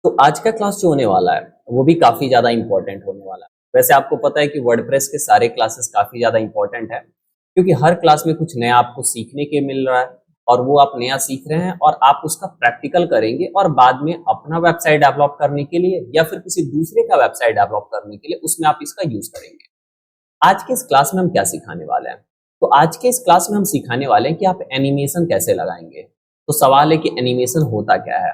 तो आज का क्लास जो होने वाला है वो भी काफी ज्यादा इंपॉर्टेंट होने वाला है। वैसे आपको पता है कि वर्डप्रेस के सारे क्लासेस काफी ज्यादा इंपॉर्टेंट है, क्योंकि हर क्लास में कुछ नया आपको सीखने के मिल रहा है और वो आप नया सीख रहे हैं और आप उसका प्रैक्टिकल करेंगे और बाद में अपना वेबसाइट डेवलप करने के लिए या फिर किसी दूसरे का वेबसाइट डेवलप करने के लिए उसमें आप इसका यूज करेंगे। आज के इस क्लास में हम क्या सिखाने वाले हैं? तो आज के इस क्लास में हम सिखाने वाले हैं कि आप एनिमेशन कैसे लगाएंगे। तो सवाल है कि एनिमेशन होता क्या है।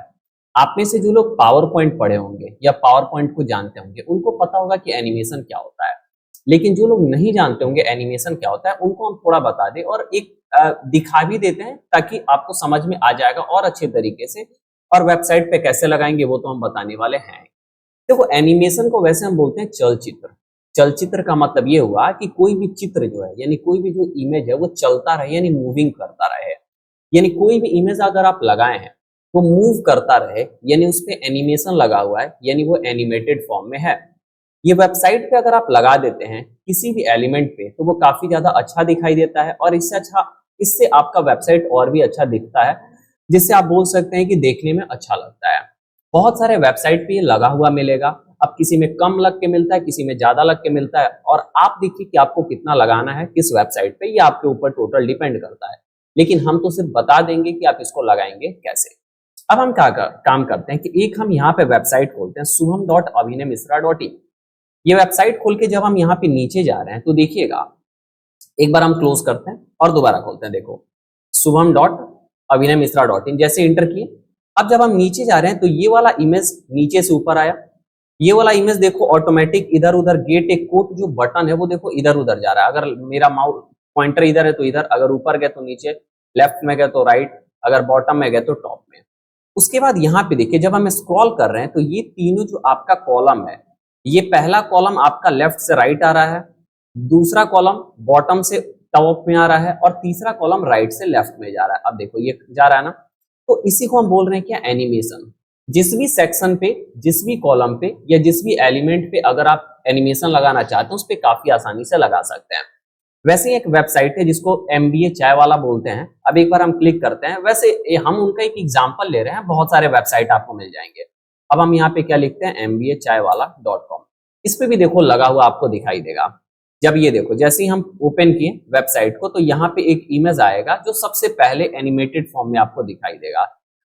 आप में से जो लोग पावर पॉइंट पढ़े होंगे या पावर पॉइंट को जानते होंगे उनको पता होगा कि एनिमेशन क्या होता है, लेकिन जो लोग नहीं जानते होंगे एनिमेशन क्या होता है उनको हम थोड़ा बता दें और एक दिखा भी देते हैं ताकि आपको समझ में आ जाएगा और अच्छे तरीके से। और वेबसाइट पे कैसे लगाएंगे वो तो हम बताने वाले हैं। देखो, एनिमेशन को वैसे हम बोलते हैं चलचित्र। चलचित्र का मतलब ये हुआ कि कोई भी चित्र जो है यानी कोई भी जो इमेज है वो चलता रहे यानी मूविंग करता रहे। यानी कोई भी इमेज अगर आप लगाए हैं वो मूव करता रहे यानी उस पे एनिमेशन लगा हुआ है यानी वो एनिमेटेड फॉर्म में है। ये वेबसाइट पे अगर आप लगा देते हैं किसी भी एलिमेंट पे तो वो काफी ज्यादा अच्छा दिखाई देता है और इससे आपका वेबसाइट और भी अच्छा दिखता है, जिससे आप बोल सकते हैं कि देखने में अच्छा लगता है। बहुत सारे वेबसाइट पे ये लगा हुआ मिलेगा। अब किसी में कम लग के मिलता है, किसी में ज्यादा लग के मिलता है और आप देखिए कि आपको कितना लगाना है किस वेबसाइट पे, ये आपके ऊपर टोटल डिपेंड करता है। लेकिन हम तो सिर्फ बता देंगे कि आप इसको लगाएंगे कैसे। अब हम काम करते हैं कि एक हम यहाँ पे वेबसाइट खोलते हैं shubham.abhinaymisra.in। ये वेबसाइट खोल के जब हम यहाँ पे नीचे जा रहे हैं तो देखिएगा, एक बार हम क्लोज करते हैं और दोबारा खोलते हैं। देखो, shubham.abhinaymisra.in जैसे इंटर किए। अब जब हम नीचे जा रहे हैं तो ये वाला इमेज नीचे से ऊपर आया। ये वाला इमेज देखो ऑटोमेटिक इधर उधर गेट एक कोट जो बटन है वो देखो इधर उधर जा रहा है। अगर मेरा माउस पॉइंटर इधर है तो इधर, अगर ऊपर गए तो नीचे, लेफ्ट में गए तो राइट, अगर बॉटम में गए तो टॉप में। उसके बाद यहाँ पे देखिए जब हम स्क्रॉल कर रहे हैं तो ये तीनों जो आपका कॉलम है, ये पहला कॉलम आपका लेफ्ट से राइट आ रहा है, दूसरा कॉलम बॉटम से टॉप में आ रहा है और तीसरा कॉलम राइट से लेफ्ट में जा रहा है। अब देखो ये जा रहा है ना, तो इसी को हम बोल रहे हैं क्या, एनिमेशन। जिस भी सेक्शन पे, जिस भी कॉलम पे या जिस भी एलिमेंट पे अगर आप एनिमेशन लगाना चाहते हैं उस पे काफी आसानी से लगा सकते हैं। वैसे ही एक वेबसाइट है जिसको MBA चाय वाला बोलते हैं। अब एक बार हम क्लिक करते हैं, वैसे हम उनका एक एग्जांपल ले रहे हैं, बहुत सारे वेबसाइट आपको मिल जाएंगे। अब हम यहाँ पे क्या लिखते हैं, MBAchaiwala.com। इस पे भी देखो लगा हुआ आपको दिखाई देगा। जब ये देखो जैसे ही हम ओपन किए वेबसाइट को तो यहाँ पे एक इमेज आएगा जो सबसे पहले एनिमेटेड फॉर्म में आपको दिखाई देगा।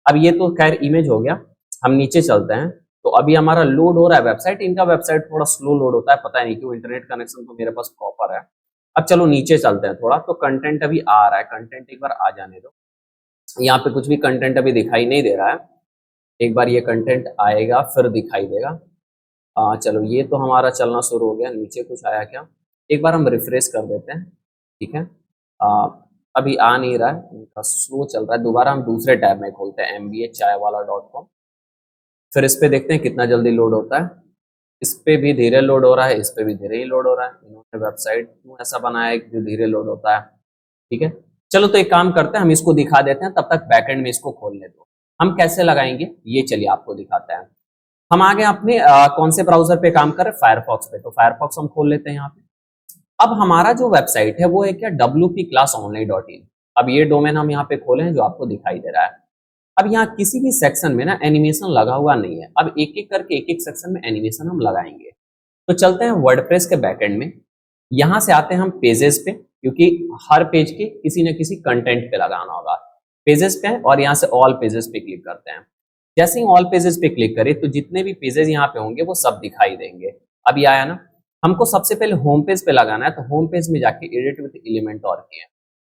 अब ये तो खैर इमेज हो गया, हम नीचे चलते हैं। तो अभी हमारा लोड हो रहा है वेबसाइट। इनका वेबसाइट थोड़ा स्लो लोड होता है, पता नहीं क्यों, इंटरनेट कनेक्शन तो मेरे पास प्रॉपर है। अब चलो नीचे चलते हैं थोड़ा, तो कंटेंट अभी आ रहा है, कंटेंट एक बार आ जाने दो। यहाँ पे कुछ भी कंटेंट अभी दिखाई नहीं दे रहा है, एक बार ये कंटेंट आएगा फिर दिखाई देगा। चलो ये तो हमारा चलना शुरू हो गया। नीचे कुछ आया क्या, एक बार हम रिफ्रेश कर देते हैं। ठीक है, अभी आ नहीं रहा है, इनका स्लो चल रहा है। दोबारा हम दूसरे टैब में खोलते हैं MBAchaiwala.com, फिर इस पे देखते हैं कितना जल्दी लोड होता है। इस पे भी धीरे लोड हो रहा है, इस पे भी धीरे ही लोड हो रहा है। इन्होंने वेबसाइट क्यों ऐसा बनाया है कि जो धीरे लोड होता है। ठीक है, चलो तो एक काम करते हैं, हम इसको दिखा देते हैं, तब तक बैकएंड में इसको खोलने दो। हम कैसे लगाएंगे ये चलिए आपको दिखाते हैं। हम आगे अपने कौन से ब्राउजर पे काम कर रहे हैं, फायरफॉक्स पे। तो फायरफॉक्स हम खोल लेते हैं यहाँ पे। अब हमारा जो वेबसाइट है वो है क्या, wpclassonline.in। अब ये डोमेन हम यहाँ पे खोले हैं जो आपको दिखाई दे रहा है। अब यहाँ किसी भी सेक्शन में ना एनिमेशन लगा हुआ नहीं है। अब एक एक करके एक एक सेक्शन में एनिमेशन हम लगाएंगे। तो चलते हैं वर्डप्रेस के बैकएंड में। यहाँ से आते हैं हम पेजेस पे, क्योंकि हर पेज के किसी न किसी कंटेंट पे लगाना होगा। पेजेस पे है और यहाँ से ऑल पेजेस पे क्लिक करते हैं। जैसे ही ऑल पेजेस पे क्लिक करें तो जितने भी पेजेस यहाँ पे होंगे वो सब दिखाई देंगे। अब ये आया ना, हमको सबसे पहले होम पेज पे लगाना है। तो होम पेज में जाके एडिट विद एलिमेंटोर किए।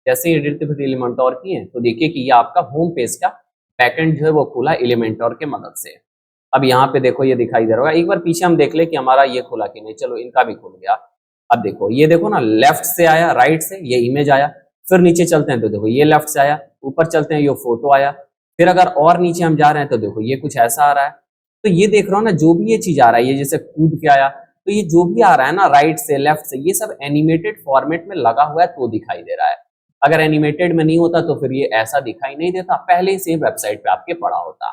जैसे ही एडिट विद एलिमेंटोर किए तो देखिए कि ये आपका होम पेज का बैकएंड जो है वो खुला एलिमेंटोर के मदद से। अब यहाँ पे देखो ये दिखाई दे रहा होगा, एक बार पीछे हम देख ले कि हमारा ये खुला कि नहीं। चलो इनका भी खुल गया। अब देखो ये देखो ना, लेफ्ट से आया, राइट से ये इमेज आया, फिर नीचे चलते हैं तो देखो ये लेफ्ट से आया, ऊपर चलते हैं ये फोटो आया, फिर अगर और नीचे हम जा रहे हैं तो देखो ये कुछ ऐसा आ रहा है। तो ये देख रहा हूँ ना, जो भी ये चीज आ रहा है, ये जैसे कूद के आया, तो ये जो भी आ रहा है ना राइट से लेफ्ट से, ये सब एनिमेटेड फॉर्मेट में लगा हुआ है तो दिखाई दे रहा है। अगर एनिमेटेड में नहीं होता तो फिर ये ऐसा दिखाई नहीं देता, पहले ही सेम वेबसाइट पे आपके पड़ा होता।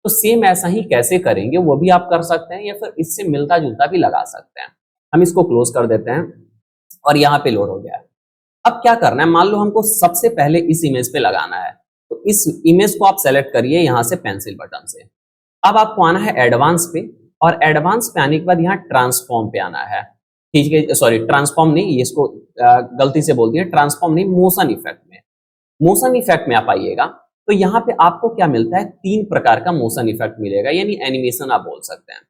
तो सेम ऐसा ही कैसे करेंगे वो भी आप कर सकते हैं या फिर इससे मिलता जुलता भी लगा सकते हैं। हम इसको क्लोज कर देते हैं और यहाँ पे लोड हो गया है। अब क्या करना है, मान लो हमको सबसे पहले इस इमेज पे लगाना है। तो इस इमेज को आप सेलेक्ट करिए यहाँ से पेंसिल बटन से। अब आपको आना है एडवांस पे, और एडवांस पे आने के बाद यहाँ ट्रांसफॉर्म पे आना है। ठीक है, सॉरी ट्रांसफॉर्म नहीं, ये इसको गलती से बोल दिया, ट्रांसफॉर्म नहीं, मोशन इफेक्ट में। मोशन इफेक्ट में आप आइएगा तो यहाँ पे आपको क्या मिलता है, 3 प्रकार का मोशन इफेक्ट मिलेगा, यानी एनिमेशन आप बोल सकते हैं।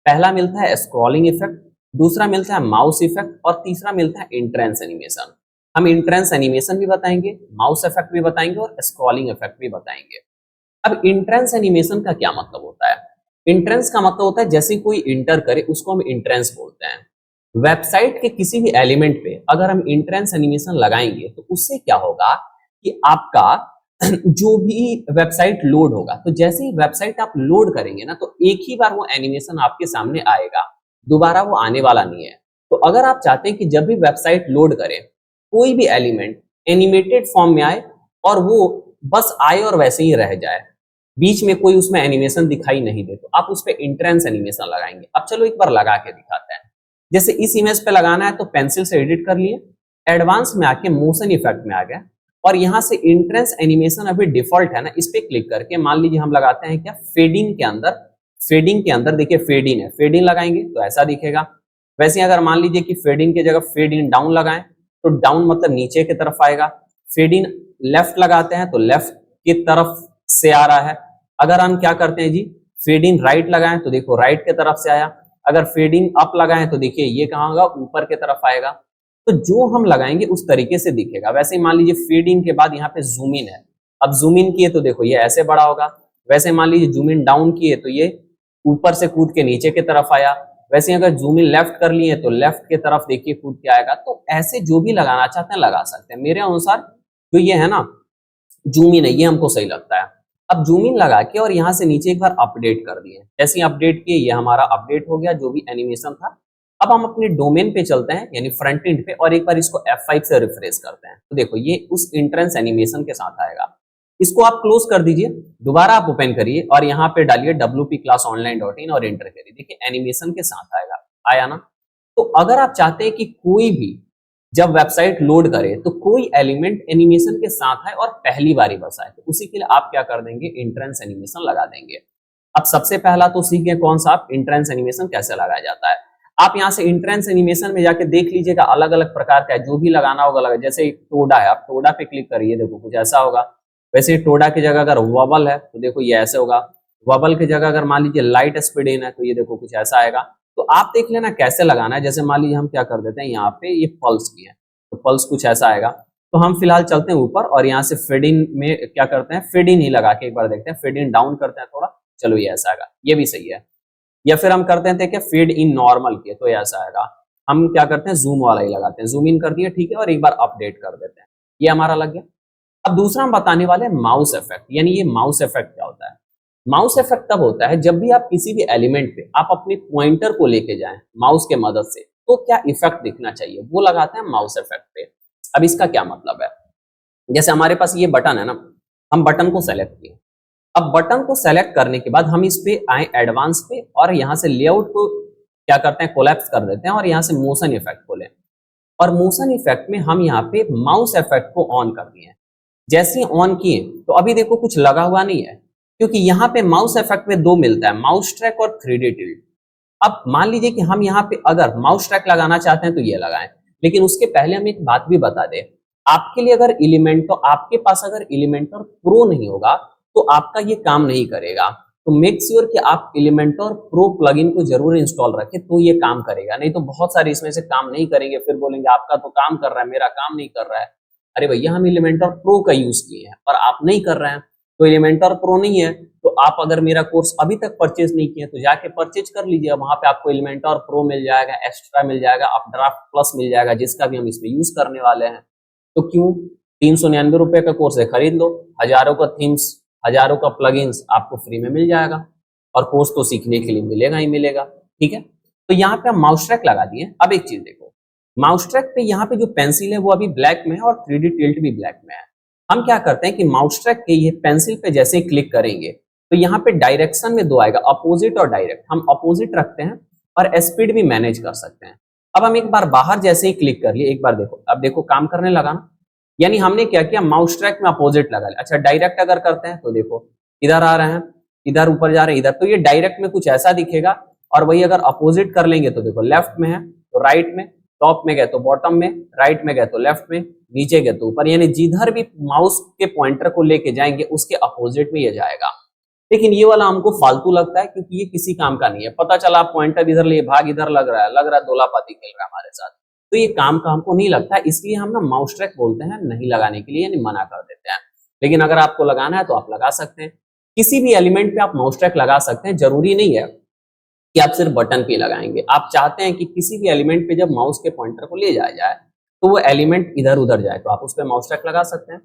पहला मिलता है स्क्रॉलिंग इफेक्ट, दूसरा मिलता है माउस इफेक्ट, और तीसरा मिलता है इंट्रेंस एनिमेशन। हम इंट्रेंस एनिमेशन भी बताएंगे, माउस इफेक्ट भी बताएंगे, और स्क्रॉलिंग इफेक्ट भी बताएंगे। अब इंट्रेंस एनिमेशन का क्या मतलब होता है? इंट्रेंस का मतलब होता है जैसे कोई इंटर करे उसको हम इंट्रेंस बोलते हैं। वेबसाइट के किसी भी एलिमेंट पे अगर हम इंट्रेंस एनिमेशन लगाएंगे तो उससे क्या होगा कि आपका जो भी वेबसाइट लोड होगा, तो जैसे ही वेबसाइट आप लोड करेंगे ना, तो एक ही बार वो एनिमेशन आपके सामने आएगा, दोबारा वो आने वाला नहीं है। तो अगर आप चाहते हैं कि जब भी वेबसाइट लोड करें कोई भी एलिमेंट एनिमेटेड फॉर्म में आए और वो बस आए और वैसे ही रह जाए, बीच में कोई उसमें एनिमेशन दिखाई नहीं दे, तो आप उस पर इंट्रेंस एनिमेशन लगाएंगे। अब चलो एक बार लगा के दिखाते हैं। जैसे इस इमेज पे लगाना है तो पेंसिल से एडिट कर लिए, एडवांस में आके मोशन इफेक्ट में आ गया, और यहां से इंट्रेंस एनिमेशन अभी डिफॉल्ट है ना, इस पे क्लिक करके मान लीजिए हम लगाते हैं क्या, फेडिंग के अंदर। फेडिंग के अंदर देखिए फेड इन है, फेड इन लगाएंगे तो ऐसा दिखेगा। वैसे अगर मान लीजिए कि फेड इन की जगह फेड इन डाउन लगाएं तो डाउन मतलब नीचे की तरफ आएगा। फेड इन लेफ्ट लगाते हैं तो लेफ्ट की तरफ से आ रहा है। अगर हम क्या करते हैं जी, फेड इन राइट लगाएं तो देखो राइट की तरफ से आया। अगर फेड इन अप लगाएं तो देखिए ये कहाँ होगा, ऊपर की तरफ आएगा। तो जो हम लगाएंगे उस तरीके से दिखेगा। वैसे ही मान लीजिए फेड इन के बाद यहाँ पे जूम इन है, अब जूम इन किए तो देखो ये ऐसे बड़ा होगा। वैसे मान लीजिए जूम इन डाउन किए तो ये ऊपर से कूद के नीचे की तरफ आया। वैसे अगर जूम इन लेफ्ट कर लिए तो लेफ्ट की तरफ देखिए कूद के आएगा। तो ऐसे जो भी लगाना चाहते हैं लगा सकते हैं। मेरे अनुसार जो ये है ना जूम इन है, ये हमको सही लगता है। अब जूम इन लगा के और यहाँ से नीचे एक बार अपडेट कर दिए, जैसे अपडेट किए ये हमारा अपडेट हो गया जो भी एनिमेशन था। अब हम अपने डोमेन पे चलते हैं यानी फ्रंट एंड पे, और एक बार इसको F5 से रिफ्रेश करते हैं तो देखो ये उस इंट्रेंस एनिमेशन के साथ आएगा। इसको आप क्लोज कर दीजिए, दोबारा आप ओपन करिए और यहाँ पे डालिए wpclassonline.in और एंटर करिए, देखिए एनिमेशन के साथ आएगा, आया ना। तो अगर आप चाहते हैं कि कोई भी जब वेबसाइट लोड करे तो कोई एलिमेंट एनिमेशन के साथ है और पहली बारी बस आए, तो उसी के लिए आप क्या कर देंगे, इंट्रेंस एनिमेशन लगा देंगे। अब सबसे पहला तो सीखे कौन सा, आप इंट्रेंस एनिमेशन कैसे लगाया जाता है। आप यहाँ से इंट्रेंस एनिमेशन में जाके देख लीजिएगा, अलग अलग प्रकार का है, जो भी लगाना होगा लगा। जैसे टोडा है, आप टोडा पे क्लिक करिए, देखो कुछ ऐसा होगा। वैसे टोडा की जगह अगर वबल है तो देखो ये ऐसे होगा। वबल की जगह अगर मान लीजिए लाइट स्पीड इन है तो ये देखो कुछ ऐसा आएगा। तो आप देख लेना कैसे लगाना है। जैसे मान लीजिए हम क्या कर देते हैं, यहाँ पे ये पल्स भी है तो पल्स कुछ ऐसा आएगा। तो हम फिलहाल चलते हैं ऊपर और यहाँ से फेड इन में क्या करते हैं, फेड इन ही लगा के एक बार देखते हैं। फेड इन डाउन करते हैं थोड़ा, चलो ये ऐसा आएगा, ये भी सही है। या फिर हम करते हैं क्या, फेड इन नॉर्मल के तो ऐसा आएगा। हम क्या करते हैं, जूम वाला ही लगाते हैं, जूम इन कर दिए ठीक है, और एक बार अपडेट कर देते हैं, ये हमारा लग गया। अब दूसरा हम बताने वाले हैं माउस इफेक्ट, यानी ये माउस इफेक्ट क्या होता है। माउस इफेक्ट तब होता है जब भी आप किसी भी एलिमेंट पे आप अपने पॉइंटर को लेके जाएं माउस के मदद से, तो क्या इफेक्ट दिखना चाहिए वो लगाते हैं माउस इफेक्ट पे। अब इसका क्या मतलब है, जैसे हमारे पास ये बटन है ना, हम बटन को सेलेक्ट किए। अब बटन को सेलेक्ट करने के बाद हम इस पे आए एडवांस पे, और यहाँ से लेआउट को क्या करते हैं, कोलैप्स कर देते हैं, और यहाँ से मोशन इफेक्ट खोलें। और मोशन इफेक्ट में हम यहाँ पे माउस इफेक्ट को ऑन कर दिए। जैसे ही ऑन किए तो अभी देखो कुछ लगा हुआ नहीं है, क्योंकि यहाँ पे माउस इफेक्ट में दो मिलता है, माउस ट्रैक और 3D टिल्ट। अब मान लीजिए कि हम यहाँ पे अगर माउस ट्रैक लगाना चाहते हैं तो ये लगाएं, लेकिन उसके पहले हम एक बात भी बता दें, आपके लिए अगर एलिमेंटर, आपके पास अगर एलिमेंटर प्रो नहीं होगा तो आपका ये काम नहीं करेगा। तो मेक श्योर कि आप एलिमेंटर प्रो प्लगइन को जरूर इंस्टॉल रखें, तो ये काम करेगा। नहीं तो बहुत सारे इसमें से काम नहीं करेंगे, फिर बोलेंगे आपका तो काम कर रहा है मेरा काम नहीं कर रहा है। अरे भैया हम एलिमेंटर प्रो का यूज किए हैं और आप नहीं कर रहे हैं, तो एलिमेंटर प्रो नहीं है तो आप अगर मेरा कोर्स अभी तक परचेज नहीं किए तो जाके परचेज कर लीजिए। वहां पे आपको एलिमेंटर प्रो मिल जाएगा, एक्स्ट्रा मिल जाएगा, अपड्राफ्ट प्लस मिल जाएगा, जिसका भी हम इसमें यूज करने वाले हैं। तो क्यों, 399 रुपए का कोर्स है, खरीद लो। हजारों का थीम्स, हजारों का प्लगइन्स आपको फ्री में मिल जाएगा, और कोर्स तो सीखने के लिए मिलेगा ही मिलेगा। ठीक है, तो यहाँ पे हम माउस ट्रैक लगा दिए। अब एक चीज देखो, माउस ट्रैक पे यहाँ पे जो पेंसिल है वो अभी ब्लैक में है और 3D टिल्ट भी ब्लैक में है। हम क्या करते हैं कि माउस ट्रैक के ये पेंसिल पे जैसे ही क्लिक करेंगे तो यहाँ पे डायरेक्शन में दो आएगा, अपोजिट और डायरेक्ट। हम अपोजिट रखते हैं और स्पीड भी मैनेज कर सकते हैं। अब हम एक बार बाहर जैसे ही क्लिक कर लिए, एक बार देखो, अब देखो काम करने लगा ना, यानी हमने क्या किया, माउस ट्रैक में अपोजिट लगा लिया। अच्छा डायरेक्ट अगर करते हैं तो देखो इधर आ रहे हैं, इधर ऊपर जा रहे हैं इधर, तो ये डायरेक्ट में कुछ ऐसा दिखेगा। और वही अगर अपोजिट कर लेंगे तो देखो लेफ्ट में है तो राइट में, टॉप में गए तो बॉटम में, राइट में गए तो लेफ्ट में, नीचे गए तो ऊपर, यानी जिधर भी माउस के पॉइंटर को लेके जाएंगे उसके अपोजिट में ये जाएगा। लेकिन ये वाला हमको फालतू लगता है क्योंकि ये किसी काम का नहीं है। पता चला आप पॉइंटर इधर लिए भाग इधर लग रहा है दोलापाती खेल रहा है हमारे साथ, तो ये काम का हमको नहीं लगता है, इसलिए हम ना माउस ट्रैक बोलते हैं नहीं लगाने के लिए, यानी मना कर देते हैं। लेकिन अगर आपको लगाना है तो आप लगा सकते हैं, किसी भी एलिमेंट पे आप माउस ट्रैक लगा सकते हैं। जरूरी नहीं है कि आप सिर्फ बटन पे लगाएंगे। आप चाहते हैं कि किसी भी एलिमेंट पे जब माउस के पॉइंटर को ले जाया जाए तो वो एलिमेंट इधर उधर जाए, तो आप उस पर माउस ट्रैक लगा सकते हैं।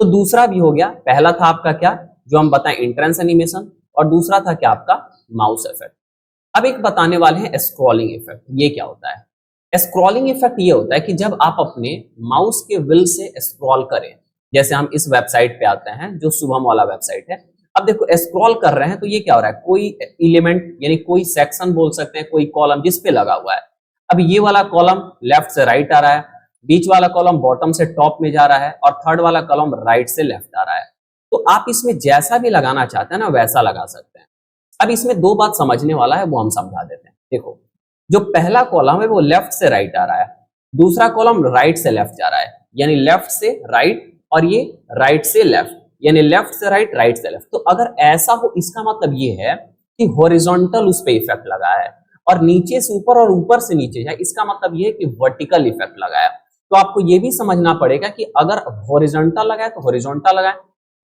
तो दूसरा भी हो गया, पहला था आपका क्या जो हम बताएं एंट्रेंस एनिमेशन, और दूसरा था क्या आपका माउस इफेक्ट। अब एक बताने वाले हैं स्क्रॉलिंग इफेक्ट। ये क्या होता है? स्क्रॉलिंग इफेक्ट ये होता है कि जब आप अपने माउस के व्हील से स्क्रॉल करें, जैसे हम इस वेबसाइट पे आते हैं जो शुभम वाला वेबसाइट है, अब देखो स्क्रॉल कर रहे हैं तो ये क्या हो रहा है, कोई एलिमेंट यानी कोई सेक्शन बोल सकते हैं, कोई कॉलम जिस पे लगा हुआ है। अब ये वाला कॉलम लेफ्ट से राइट आ रहा है, बीच वाला कॉलम बॉटम से टॉप में जा रहा है, और थर्ड वाला कॉलम राइट से लेफ्ट आ रहा है। तो आप इसमें जैसा भी लगाना चाहते हैं ना वैसा लगा सकते हैं। अब इसमें दो बात समझने वाला है वो हम समझा देते हैं। देखो जो पहला कॉलम है वो लेफ्ट से राइट आ रहा है, दूसरा कॉलम राइट से लेफ्ट जा रहा है, यानी लेफ्ट से राइट, और ये राइट से लेफ्ट, यानी लेफ्ट से राइट राइट से लेफ्ट। तो अगर ऐसा हो इसका मतलब ये है कि हॉरिजॉन्टल उस पे इफेक्ट लगा है, और नीचे से ऊपर और ऊपर से नीचे जाए इसका मतलब ये है कि वर्टिकल इफेक्ट लगा है। तो आपको ये भी समझना पड़ेगा कि अगर हॉरिजॉन्टल लगाए तो हॉरिजॉन्टल लगाए,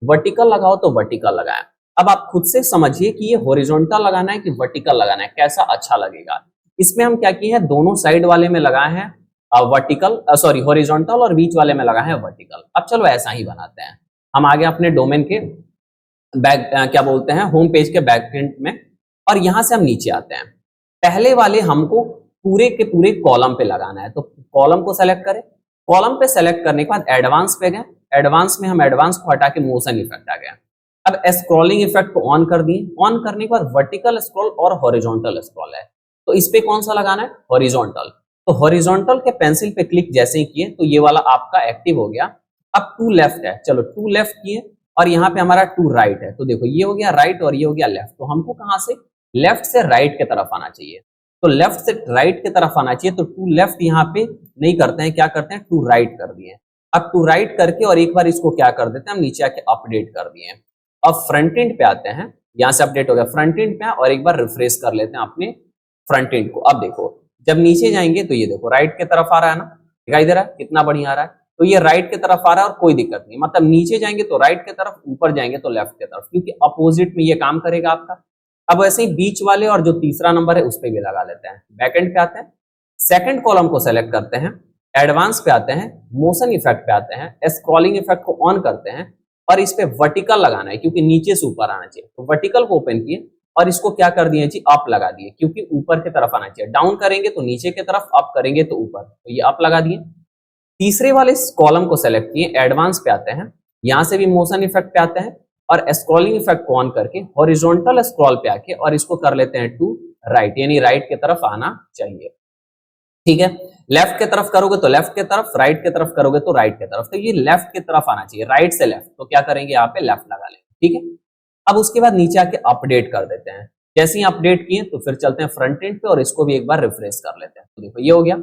वर्टिकल लगाओ तो वर्टिकल लगाए। अब आप खुद से समझिए कि ये हॉरिजॉन्टल लगाना है कि वर्टिकल लगाना है, कैसा अच्छा लगेगा। इसमें हम क्या किए हैं, दोनों साइड वाले में लगाए हैं वर्टिकल, सॉरी हॉरिजॉन्टल, और बीच वाले में लगाए हैं वर्टिकल। अब चलो ऐसा ही बनाते हैं। हम आगे अपने डोमेन के बैक क्या बोलते हैं होम पेज के बैकएंड में, और यहां से हम नीचे आते हैं। पहले वाले हमको पूरे के पूरे कॉलम पे लगाना है, तो कॉलम को सेलेक्ट करें। कॉलम पे सेलेक्ट करने के बाद एडवांस पे गए, एडवांस में हम एडवांस को हटा के मोशन इफेक्ट आ गया। अब स्क्रॉलिंग इफेक्ट को ऑन कर दिए, ऑन करने के बाद वर्टिकल स्क्रॉल और हॉरिजॉन्टल स्क्रॉल है, तो इस पे कौन सा लगाना है, हॉरिजॉन्टल। तो हॉरिजॉन्टल के पेंसिल पे क्लिक जैसे ही किए तो ये वाला आपका एक्टिव हो गया। अब टू लेफ्ट है, चलो टू लेफ्ट किए, और यहाँ पे हमारा टू राइट है, तो देखो ये हो गया राइट और ये हो गया लेफ्ट। तो हमको कहां से, लेफ्ट से राइट की तरफ आना चाहिए, तो लेफ्ट से राइट की तरफ आना चाहिए। तो टू लेफ्ट यहाँ पे नहीं करते हैं, क्या करते हैं, टू राइट कर दिए। अब टू राइट करके और एक बार इसको क्या कर देते हैं, हम नीचे आके अपडेट कर दिए। अब फ्रंट एंड पे आते हैं, यहां से अपडेट हो गया, फ्रंट एंड पे और एक बार रिफ्रेश कर लेते हैं अपने फ्रंट एंड को। अब देखो जब नीचे जाएंगे तो ये देखो राइट की तरफ आ रहा है ना, दिखाई दे रहा है कितना बढ़िया आ रहा है। तो ये राइट की तरफ आ रहा है और कोई दिक्कत नहीं, मतलब नीचे जाएंगे तो राइट की तरफ, ऊपर जाएंगे तो लेफ्ट की तरफ, क्योंकि अपोजिट में ये काम करेगा आपका। अब वैसे ही बीच वाले और जो तीसरा नंबर है उस पर भी लगा लेते हैं। बैकएंड पे आते हैं, सेकंड कॉलम को सेलेक्ट करते हैं, एडवांस पे आते हैं, मोशन इफेक्ट पे आते हैं, स्क्रॉलिंग इफेक्ट को ऑन करते हैं, और इस पे वर्टिकल लगाना है क्योंकि नीचे से ऊपर आना चाहिए। तो वर्टिकल को ओपन किए और इसको क्या कर दिए जी, अप लगा दिए, क्योंकि ऊपर की तरफ आना चाहिए। डाउन करेंगे तो नीचे की तरफ, अप करेंगे तो ऊपर, तो ये अप लगा दिए। तीसरे वाले कॉलम को सेलेक्ट किए, एडवांस पे आते हैं, यहां से भी मोशन इफेक्ट पे आते हैं, और स्क्रॉलिंग इफेक्ट को ऑन करके हॉरिजॉन्टल स्क्रॉल पे आके और इसको कर लेते हैं टू राइट, यानी राइट की तरफ आना चाहिए। ठीक है, लेफ्ट की तरफ करोगे तो लेफ्ट की तरफ, राइट की तरफ करोगे तो राइट की तरफ, तो ये लेफ्ट की तरफ आना चाहिए, राइट से लेफ्ट। तो क्या करेंगे, यहाँ पे लेफ्ट लगा लेंगे। ठीक है, अब उसके बाद नीचे आके अपडेट कर देते हैं। जैसे ही अपडेट किए तो फिर चलते हैं फ्रंट एंड पे और इसको भी एक बार रिफ्रेश कर लेते हैं। तो देखो ये हो गया।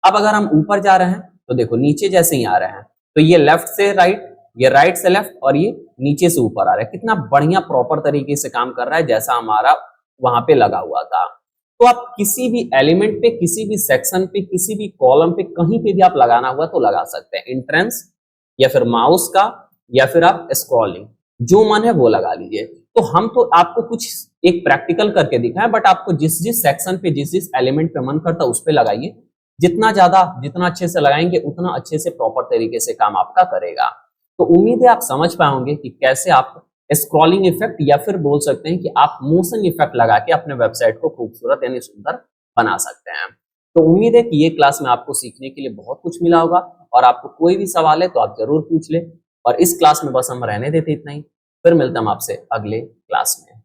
अब अगर हम ऊपर जा रहे हैं तो देखो नीचे जैसे ही आ रहे हैं तो ये लेफ्ट से राइट, ये राइट से लेफ्ट, और ये नीचे से ऊपर आ रहा है। कितना बढ़िया प्रॉपर तरीके से काम कर रहा है जैसा हमारा वहां पे लगा हुआ था। तो आप किसी भी एलिमेंट पे, किसी भी सेक्शन पे, किसी भी कॉलम पे, कहीं पे भी आप लगाना हुआ तो लगा सकते हैं, एंट्रेंस या फिर माउस का, या फिर आप स्क्रॉलिंग, जो मन है वो लगा लीजिए। तो हम तो आपको कुछ एक प्रैक्टिकल करके दिखाएं, बट आपको जिस जिस सेक्शन पे, जिस जिस एलिमेंट पे मन करता उस पे लगाइए। जितना ज्यादा, जितना अच्छे से लगाएंगे उतना अच्छे से प्रॉपर तरीके से काम आपका करेगा। तो उम्मीद है आप समझ पाओगे कि कैसे आप स्क्रॉलिंग इफेक्ट, या फिर बोल सकते हैं कि आप मोशन इफेक्ट लगा के अपने वेबसाइट को खूबसूरत यानी सुंदर बना सकते हैं। तो उम्मीद है कि ये क्लास में आपको सीखने के लिए बहुत कुछ मिला होगा, और आपको कोई भी सवाल है तो आप जरूर पूछ ले। और इस क्लास में बस हम रहने देते इतना ही, फिर मिलते हैं हम आपसे अगले क्लास में।